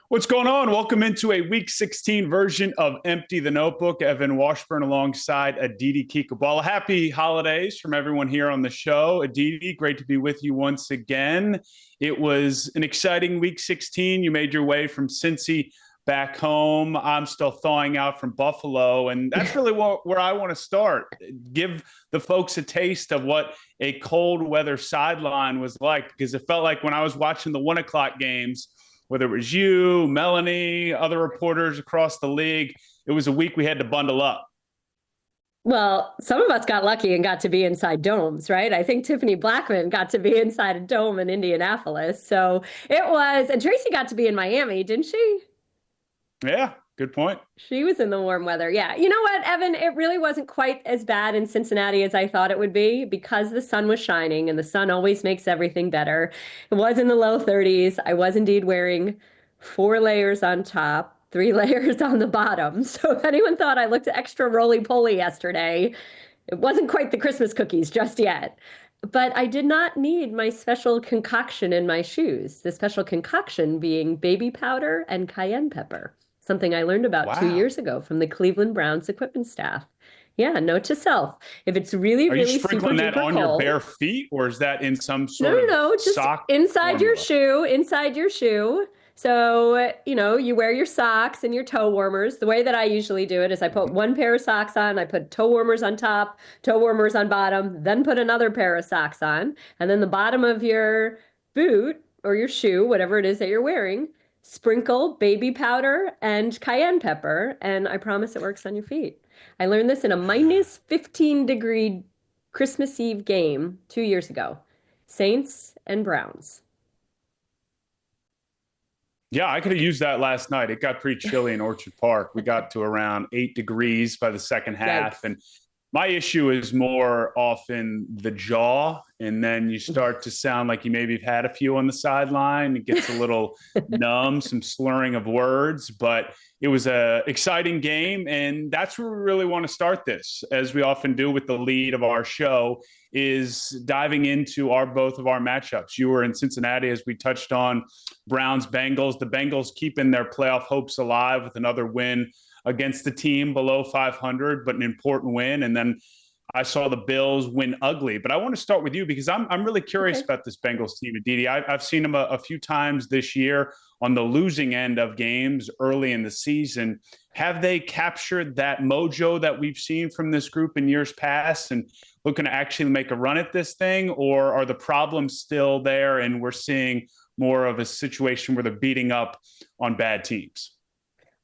What's going on? Welcome into a Week 16 version of Empty the Notebook. Evan Washburn alongside Aditi Kinkhabwala. Happy holidays from everyone here on the show. Aditi, great to be with you once again. It was an exciting Week 16. You made your way from Cincy back home. I'm still thawing out from Buffalo, and that's really where I want to start. Give the folks a taste of what a cold weather sideline was like, because it felt like when I was watching the 1 o'clock games, whether it was you, Melanie, other reporters across the league, it was a week we had to bundle up. Well, some of us got lucky and got to be inside domes, right? I think Tiffany Blackman got to be inside a dome in Indianapolis. So it was, and Tracy got to be in Miami, didn't she? Yeah, good point. She was in the warm weather. Yeah. You know what, Evan? It really wasn't quite as bad in Cincinnati as I thought it would be because the sun was shining and the sun always makes everything better. It was in the low 30s. I was indeed wearing 4 layers on top, 3 layers on the bottom. So if anyone thought I looked extra roly-poly yesterday, it wasn't quite the Christmas cookies just yet. But I did not need my special concoction in my shoes, the special concoction being baby powder and cayenne pepper. Something I learned about 2 years Wow. ago from the Cleveland Browns equipment staff. Yeah, note to self. If it's really, Are you really super sprinkling that duper on your cold. bare feet, or is that in some No, sort no, of no, just sock inside your formula? shoe, inside your shoe. So, you wear your socks and your toe warmers. The way that I usually do it is I put Mhm. one pair of socks on, I put toe warmers on top, toe warmers on bottom, then put another pair of socks on, and then the bottom of your boot or your shoe, whatever it is that you're wearing, sprinkle baby powder and cayenne pepper, and I promise it works on your feet. I learned this in a minus 15-degree Christmas Eve game 2 years ago. Saints and Browns. Yeah, I could have used that last night. It got pretty chilly in Orchard Park. We got to around 8 degrees by the second half. Yikes. And my issue is more often the jaw. And then you start to sound like you maybe have had a few on the sideline. It gets a little numb, some slurring of words. But it was a exciting game. And that's where we really want to start this, as we often do with the lead of our show, is diving into both of our matchups. You were in Cincinnati, as we touched on. Browns, Bengals. The Bengals keeping their playoff hopes alive with another win against the team below 500, but an important win. And then I saw the Bills win ugly. But I want to start with you because I'm really curious Okay. about this Bengals team, Aditi. I've seen them a few times this year on the losing end of games early in the season. Have they captured that mojo that we've seen from this group in years past and looking to actually make a run at this thing? Or are the problems still there and we're seeing more of a situation where they're beating up on bad teams?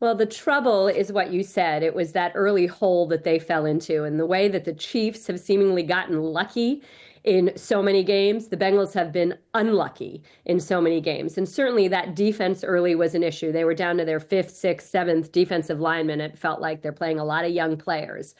Well, the trouble is what you said. It was that early hole that they fell into. And the way that the Chiefs have seemingly gotten lucky in so many games, the Bengals have been unlucky in so many games. And certainly that defense early was an issue. They were down to their fifth, sixth, seventh defensive lineman. It felt like they're playing a lot of young players.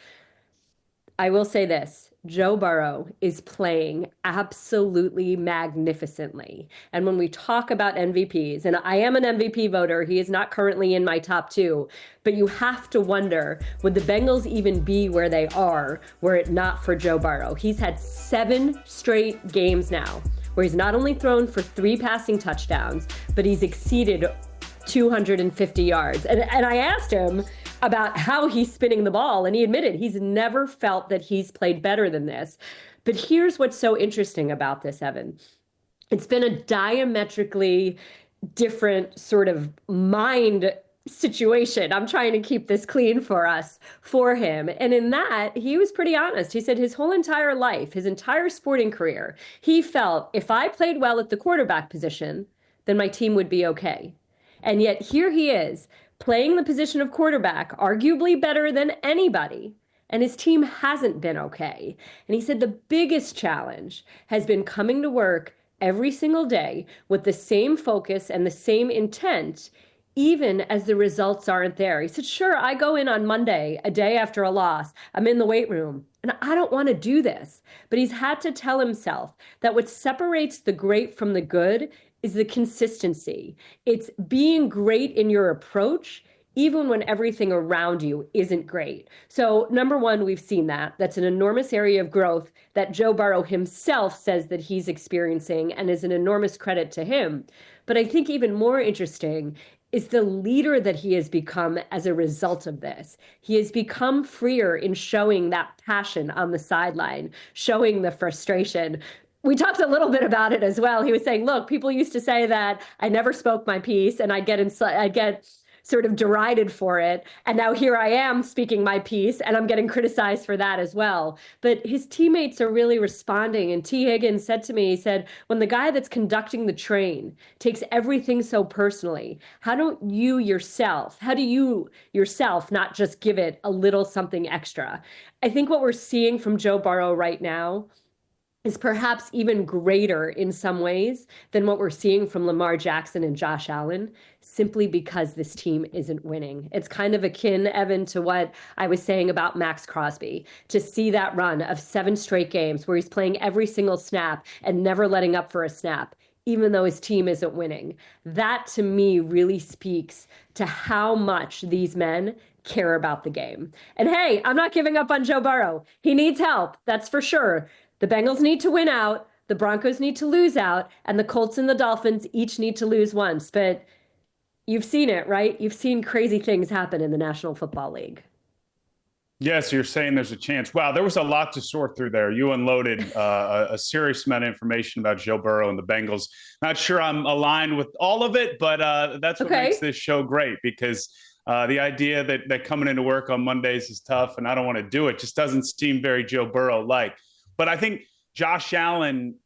I will say this. Joe Burrow is playing absolutely magnificently. And when we talk about MVPs, and I am an MVP voter, he is not currently in my top 2, but you have to wonder, would the Bengals even be where they are were it not for Joe Burrow? He's had 7 straight games now where he's not only thrown for 3 passing touchdowns, but he's exceeded 250 yards. And I asked him about how he's spinning the ball, and he admitted he's never felt that he's played better than this. But here's what's so interesting about this, Evan. It's been a diametrically different sort of mind situation. I'm trying to keep this clean for us, for him. And in that, he was pretty honest. He said his whole entire life, his entire sporting career, he felt if I played well at the quarterback position, then my team would be okay. And yet here he is playing the position of quarterback, arguably better than anybody. And his team hasn't been okay. And he said the biggest challenge has been coming to work every single day with the same focus and the same intent, even as the results aren't there. He said, sure, I go in on Monday, a day after a loss. I'm in the weight room and I don't want to do this. But he's had to tell himself that what separates the great from the good is the consistency. It's being great in your approach, even when everything around you isn't great. So number one, we've seen that. That's an enormous area of growth that Joe Burrow himself says that he's experiencing and is an enormous credit to him. But I think even more interesting is the leader that he has become as a result of this. He has become freer in showing that passion on the sideline, showing the frustration. We talked a little bit about it as well. He was saying, look, people used to say that I never spoke my piece and I'd get sort of derided for it. And now here I am speaking my piece and I'm getting criticized for that as well. But his teammates are really responding. And Tee Higgins said to me, he said, when the guy that's conducting the train takes everything so personally, how do you yourself not just give it a little something extra? I think what we're seeing from Joe Burrow right now is perhaps even greater in some ways than what we're seeing from Lamar Jackson and Josh Allen, simply because this team isn't winning. It's kind of akin, Evan, to what I was saying about Max Crosby, to see that run of 7 straight games where he's playing every single snap and never letting up for a snap, even though his team isn't winning. That, to me, really speaks to how much these men care about the game. And hey, I'm not giving up on Joe Burrow. He needs help, that's for sure. The Bengals need to win out, the Broncos need to lose out, and the Colts and the Dolphins each need to lose once. But you've seen it, right? You've seen crazy things happen in the National Football League. Yes, you're saying there's a chance. Wow, there was a lot to sort through there. You unloaded a serious amount of information about Joe Burrow and the Bengals. Not sure I'm aligned with all of it, but that's what makes this show great, because the idea that coming into work on Mondays is tough and I don't want to do it just doesn't seem very Joe Burrow-like. But I think Josh Allen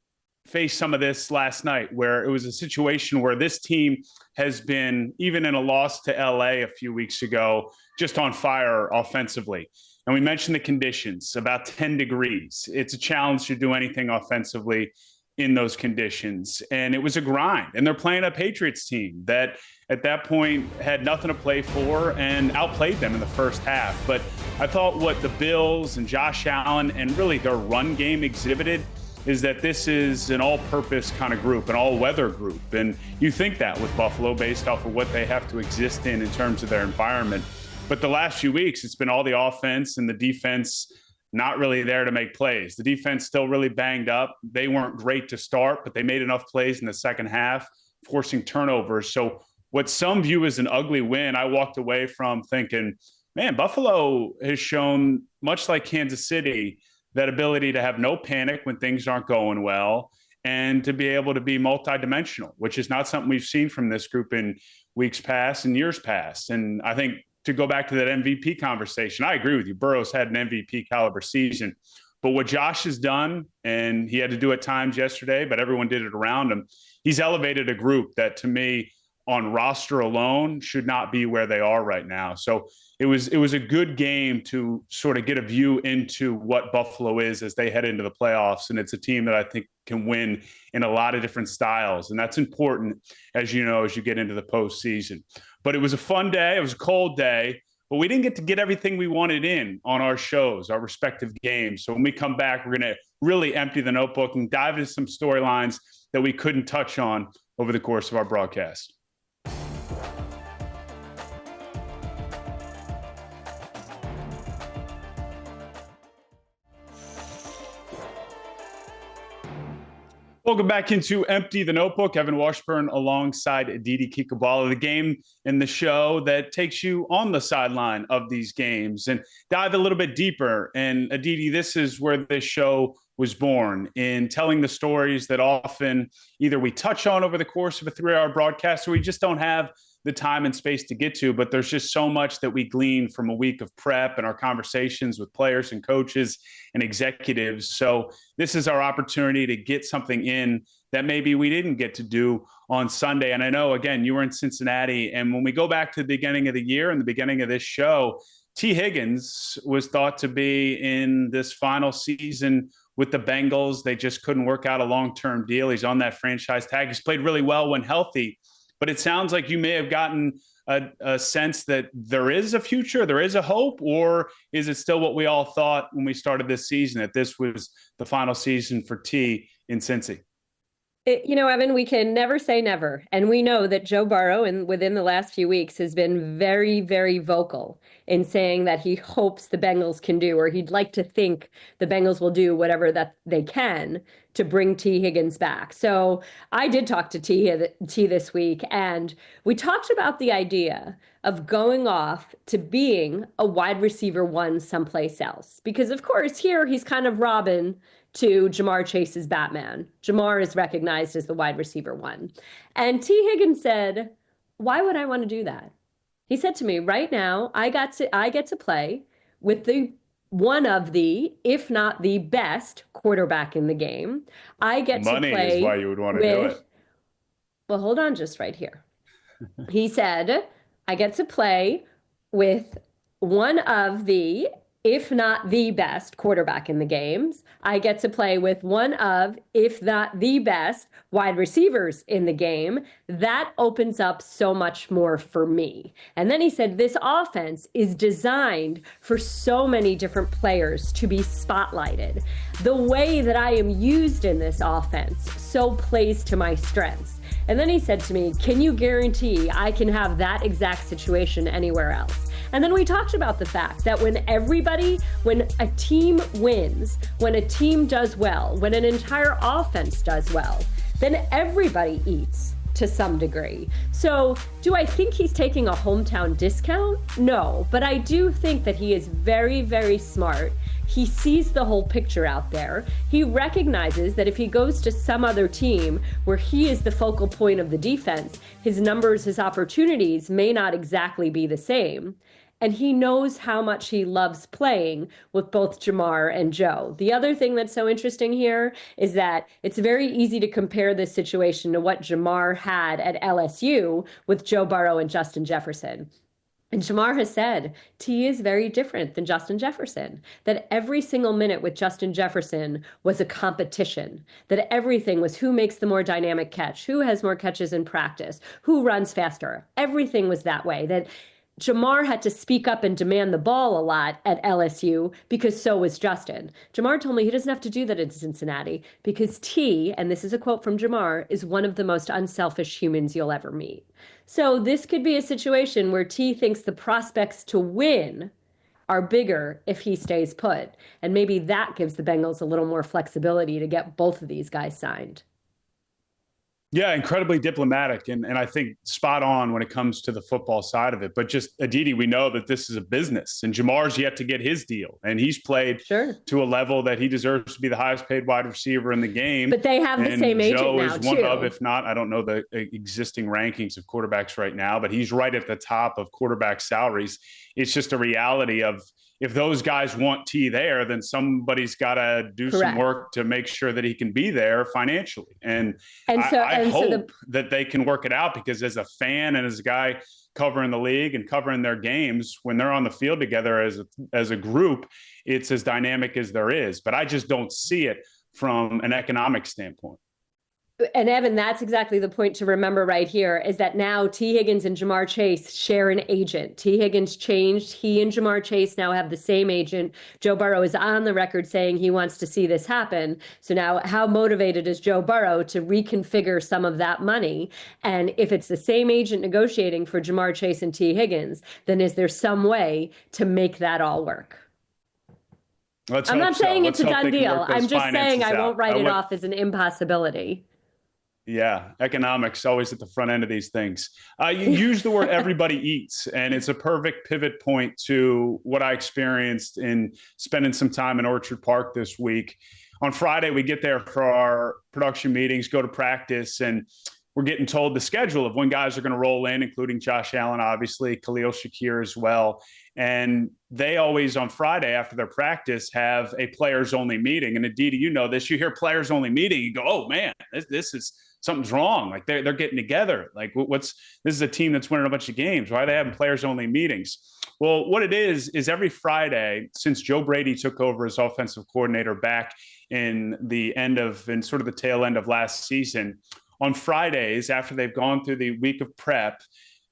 faced some of this last night, where it was a situation where this team has been, even in a loss to LA a few weeks ago, just on fire offensively. And we mentioned the conditions, about 10 degrees. It's a challenge to do anything offensively in those conditions. And it was a grind. And they're playing a Patriots team that at that point had nothing to play for and outplayed them in the first half. But I thought what the Bills and Josh Allen and really their run game exhibited is that this is an all-purpose kind of group, an all-weather group. And you think that with Buffalo based off of what they have to exist in terms of their environment. But the last few weeks, it's been all the offense and the defense not really there to make plays. The defense still really banged up. They weren't great to start, but they made enough plays in the second half, forcing turnovers. So what some view as an ugly win, I walked away from thinking, man, Buffalo has shown, much like Kansas City, that ability to have no panic when things aren't going well and to be able to be multidimensional, which is not something we've seen from this group in weeks past and years past. And I think to go back to that MVP conversation, I agree with you. Burrow's had an MVP caliber season. But what Josh has done, and he had to do at times yesterday, but everyone did it around him, he's elevated a group that, to me, on roster alone, should not be where they are right now. So it was a good game to sort of get a view into what Buffalo is as they head into the playoffs. And it's a team that I think can win in a lot of different styles. And that's important, as you know, as you get into the postseason. But it was a fun day. It was a cold day. But we didn't get everything we wanted in on our shows, our respective games. So when we come back, we're going to really empty the notebook and dive into some storylines that we couldn't touch on over the course of our broadcast. Welcome back into Empty the Notebook. Evan Washburn alongside Aditi Kinkhabwala, the game in the show that takes you on the sideline of these games and dive a little bit deeper. And Aditi, this is where this show was born, in telling the stories that often either we touch on over the course of a 3-hour broadcast or we just don't have the time and space to get to, but there's just so much that we glean from a week of prep and our conversations with players and coaches and executives. So this is our opportunity to get something in that maybe we didn't get to do on Sunday. And I know, again, you were in Cincinnati, and when we go back to the beginning of the year and the beginning of this show, Tee Higgins was thought to be in this final season with the Bengals. They just couldn't work out a long-term deal. He's on that franchise tag. He's played really well when healthy. But it sounds like you may have gotten a sense that there is a future, there is a hope, or is it still what we all thought when we started this season, that this was the final season for T in Cincy? Evan, we can never say never. And we know that Joe Burrow, within the last few weeks, has been very, very vocal in saying that he hopes the Bengals can do, or he'd like to think the Bengals will do whatever that they can to bring Tee Higgins back. So I did talk to T this week, and we talked about the idea of going off to being a wide receiver one someplace else. Because, of course, here he's kind of Robin to Jamar Chase's Batman. Jamar is recognized as the wide receiver one. And Tee Higgins said, why would I want to do that? He said to me, right now, I get to play with the one of the, if not the best quarterback in the game. I get to play. Money is why you would want to do it. Well, hold on just right here. He said, I get to play with one of the, if not the best quarterback in the games. I get to play with one of, if not the best wide receivers in the game. That opens up so much more for me. And then he said, this offense is designed for so many different players to be spotlighted. The way that I am used in this offense so plays to my strengths. And then he said to me, can you guarantee I can have that exact situation anywhere else? And then we talked about the fact that when a team wins, when a team does well, when an entire offense does well, then everybody eats to some degree. So do I think he's taking a hometown discount? No, but I do think that he is very, very smart. He sees the whole picture out there. He recognizes that if he goes to some other team where he is the focal point of the defense, his numbers, his opportunities may not exactly be the same. And he knows how much he loves playing with both Jamar and Joe. The other thing that's so interesting here is that it's very easy to compare this situation to what Jamar had at LSU with Joe Burrow and Justin Jefferson. And Jamar has said T is very different than Justin Jefferson, that every single minute with Justin Jefferson was a competition, that everything was who makes the more dynamic catch, who has more catches in practice, who runs faster. Everything was that way, that Jamar had to speak up and demand the ball a lot at LSU because so was Justin. Jamar told me he doesn't have to do that in Cincinnati because T, and this is a quote from Jamar, is one of the most unselfish humans you'll ever meet. So this could be a situation where T thinks the prospects to win are bigger if he stays put. And maybe that gives the Bengals a little more flexibility to get both of these guys signed. Yeah, incredibly diplomatic and I think spot on when it comes to the football side of it. But just Aditi, we know that this is a business and Jamar's yet to get his deal. And he's played to a level that he deserves to be the highest paid wide receiver in the game. But they have the same agent Joe now, is one of, if not, I don't know the existing rankings of quarterbacks right now, but he's right at the top of quarterback salaries. It's just a reality of, if those guys want T there, then somebody's got to do some work to make sure that he can be there financially. And I hope that they can work it out, because as a fan and as a guy covering the league and covering their games, when they're on the field together as a group, it's as dynamic as there is. But I just don't see it from an economic standpoint. And Evan, that's exactly the point to remember right here, is that now Tee Higgins and Jamar Chase share an agent. Tee Higgins changed. He and Jamar Chase now have the same agent. Joe Burrow is on the record saying he wants to see this happen. So now how motivated is Joe Burrow to reconfigure some of that money? And if it's the same agent negotiating for Jamar Chase and Tee Higgins, then is there some way to make that all work? I'm not saying it's a done deal. I'm just saying I won't write it off as an impossibility. Yeah, economics always at the front end of these things. You use the word everybody eats, and it's a perfect pivot point to what I experienced in spending some time in Orchard Park this week. On Friday, we get there for our production meetings, go to practice, and we're getting told the schedule of when guys are going to roll in, including Josh Allen, obviously, Khalil Shakir as well. And they always, on Friday after their practice, have a players-only meeting. And Aditi, you know this. You hear players-only meeting, you go, oh, man, this is – something's wrong. Like they're getting together. Like this is a team that's winning a bunch of games. Why are they having players only meetings? Well, what it is every Friday since Joe Brady took over as offensive coordinator back in sort of the tail end of last season, on Fridays after they've gone through the week of prep,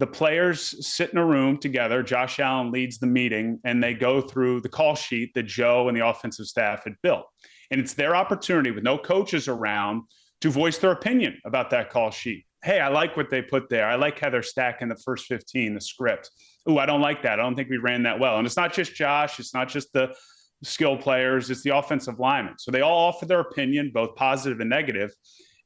the players sit in a room together. Josh Allen leads the meeting and they go through the call sheet that Joe and the offensive staff had built. And it's their opportunity with no coaches around to voice their opinion about that call sheet. Hey, I like what they put there. I like how they're stacking the first 15, the script. Ooh, I don't like that. I don't think we ran that well. And it's not just Josh. It's not just the skill players, it's the offensive linemen. So they all offer their opinion, both positive and negative.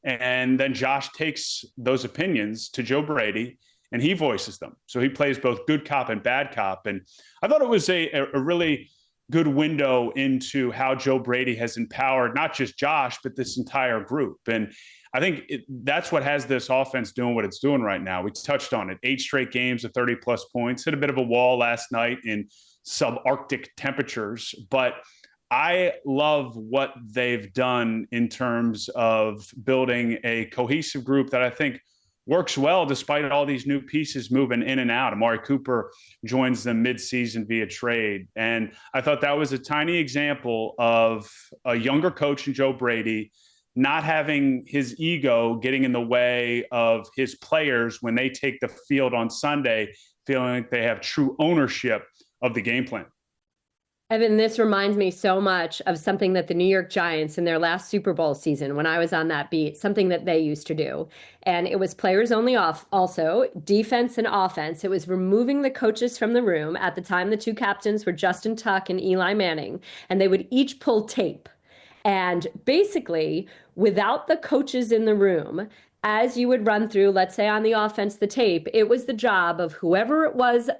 And then Josh takes those opinions to Joe Brady and he voices them. So he plays both good cop and bad cop. And I thought it was a really good window into how Joe Brady has empowered not just Josh, but this entire group. And I think that's what has this offense doing what it's doing right now. We touched on it, 8 straight games of 30-plus points, hit a bit of a wall last night in subarctic temperatures. But I love what they've done in terms of building a cohesive group that I think works well despite all these new pieces moving in and out. Amari Cooper joins them midseason via trade. And I thought that was a tiny example of a younger coach in Joe Brady not having his ego getting in the way of his players when they take the field on Sunday, feeling like they have true ownership of the game plan. Evan, this reminds me so much of something that the New York Giants in their last Super Bowl season, when I was on that beat, something that they used to do. And it was players only off, also defense and offense. It was removing the coaches from the room. At the time, the 2 captains were Justin Tuck and Eli Manning, and they would each pull tape. And basically, without the coaches in the room, as you would run through, let's say on the offense, the tape, it was the job of whoever it was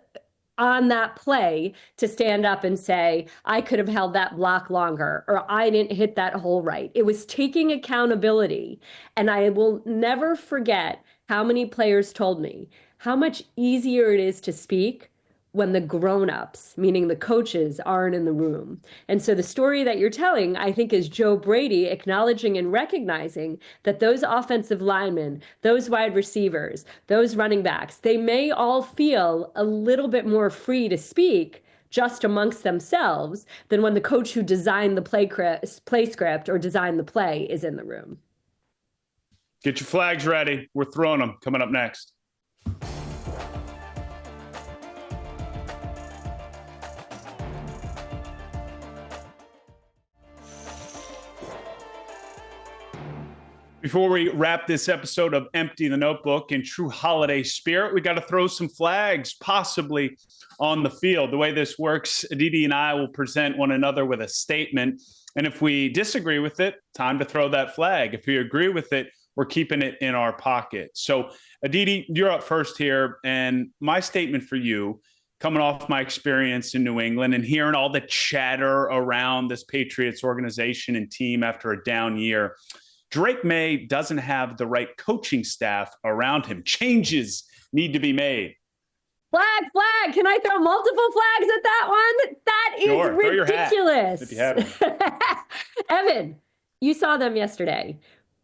on that play to stand up and say, I could have held that block longer, or I didn't hit that hole right. It was taking accountability. And I will never forget how many players told me how much easier it is to speak when the grown-ups, meaning the coaches, aren't in the room. And so the story that you're telling, I think, is Joe Brady acknowledging and recognizing that those offensive linemen, those wide receivers, those running backs, they may all feel a little bit more free to speak just amongst themselves than when the coach who designed the play script or designed the play is in the room. Get your flags ready. We're throwing them coming up next. Before we wrap this episode of Empty the Notebook in true holiday spirit, we got to throw some flags, possibly on the field. The way this works, Aditi and I will present one another with a statement. And if we disagree with it, time to throw that flag. If we agree with it, we're keeping it in our pocket. So, Aditi, you're up first here. And my statement for you, coming off my experience in New England and hearing all the chatter around this Patriots organization and team after a down year, Drake Maye doesn't have the right coaching staff around him. Changes need to be made. Flag. Can I throw multiple flags at that one? That is sure, ridiculous. If you have one. Evan, you saw them yesterday.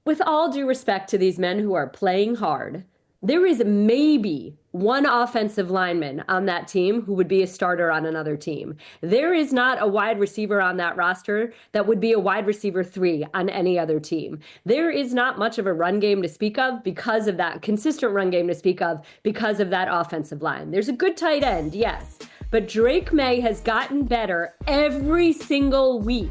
With all due respect to these men who are playing hard, there is maybe one offensive lineman on that team who would be a starter on another team. There is not a wide receiver on that roster that would be a wide receiver 3 on any other team. There is not much of a run game to speak of because of that, consistent run game to speak of because of that offensive line. There's a good tight end, yes, but Drake Maye has gotten better every single week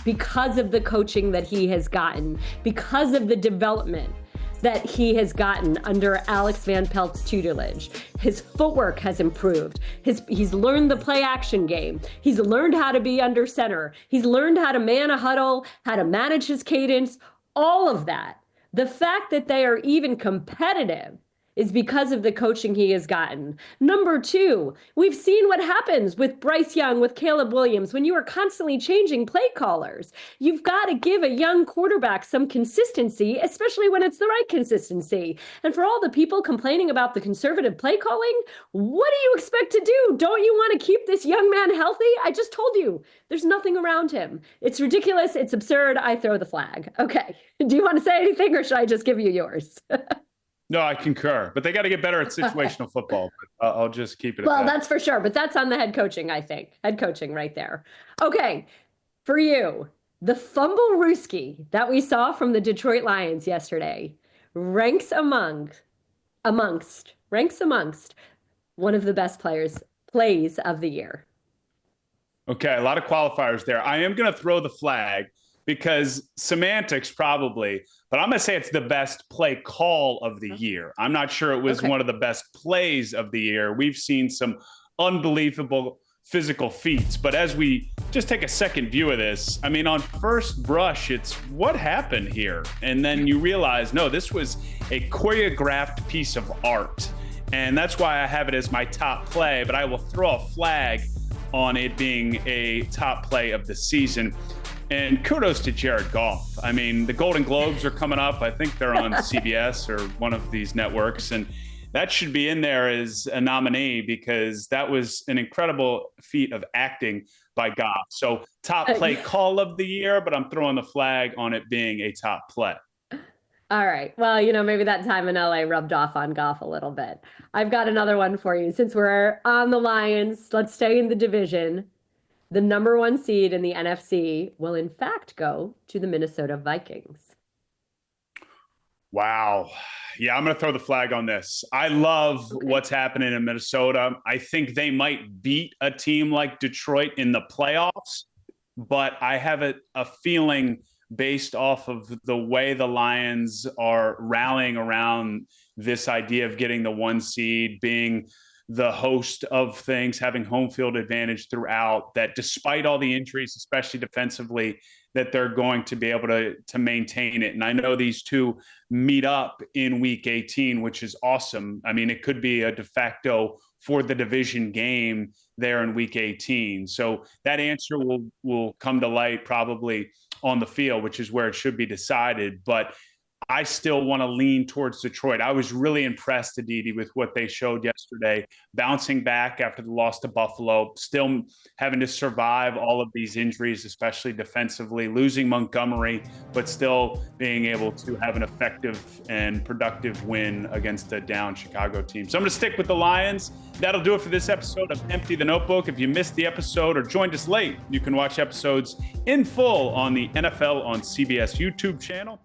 because of the coaching that he has gotten, because of the development that he has gotten under Alex Van Pelt's tutelage. His footwork has improved. He's learned the play action game. He's learned how to be under center. He's learned how to man a huddle, how to manage his cadence, all of that. The fact that they are even competitive is because of the coaching he has gotten. Number 2, we've seen what happens with Bryce Young, with Caleb Williams, when you are constantly changing play callers. You've got to give a young quarterback some consistency, especially when it's the right consistency. And for all the people complaining about the conservative play calling, what do you expect to do? Don't you want to keep this young man healthy? I just told you, there's nothing around him. It's ridiculous. It's absurd. I throw the flag. Okay. Do you want to say anything, or should I just give you yours? No, I concur. But they got to get better at situational football. But I'll just keep it at well, that. That's for sure. But that's on the head coaching, I think. Head coaching right there. Okay, for you, the fumble rooski that we saw from the Detroit Lions yesterday ranks amongst one of the best plays of the year. Okay, a lot of qualifiers there. I am going to throw the flag because semantics probably, but I'm going to say it's the best play call of the year. I'm not sure it was one of the best plays of the year. We've seen some unbelievable physical feats. But as we just take a second view of this, I mean, on first brush, it's what happened here? And then you realize, no, this was a choreographed piece of art. And that's why I have it as my top play, but I will throw a flag on it being a top play of the season. And kudos to Jared Goff. I mean, the Golden Globes are coming up. I think they're on CBS or one of these networks. And that should be in there as a nominee because that was an incredible feat of acting by Goff. So top play call of the year, but I'm throwing the flag on it being a top play. All right. Well, maybe that time in LA rubbed off on Goff a little bit. I've got another one for you. Since we're on the Lions, let's stay in the division. The number 1 seed in the NFC will in fact go to the Minnesota Vikings. Wow. Yeah, I'm going to throw the flag on this. I love what's happening in Minnesota. I think they might beat a team like Detroit in the playoffs, but I have a feeling based off of the way the Lions are rallying around this idea of getting the 1 seed, being the host of things, having home field advantage throughout, that despite all the injuries, especially defensively, that they're going to be able to maintain it. And I know these two meet up in week 18, which is awesome. I mean, it could be a de facto for the division game there in week 18. So that answer will come to light probably on the field, which is where it should be decided. But I still want to lean towards Detroit. I was really impressed, Aditi, with what they showed yesterday, bouncing back after the loss to Buffalo, still having to survive all of these injuries, especially defensively, losing Montgomery, but still being able to have an effective and productive win against a down Chicago team. So I'm going to stick with the Lions. That'll do it for this episode of Empty the Notebook. If you missed the episode or joined us late, you can watch episodes in full on the NFL on CBS YouTube channel.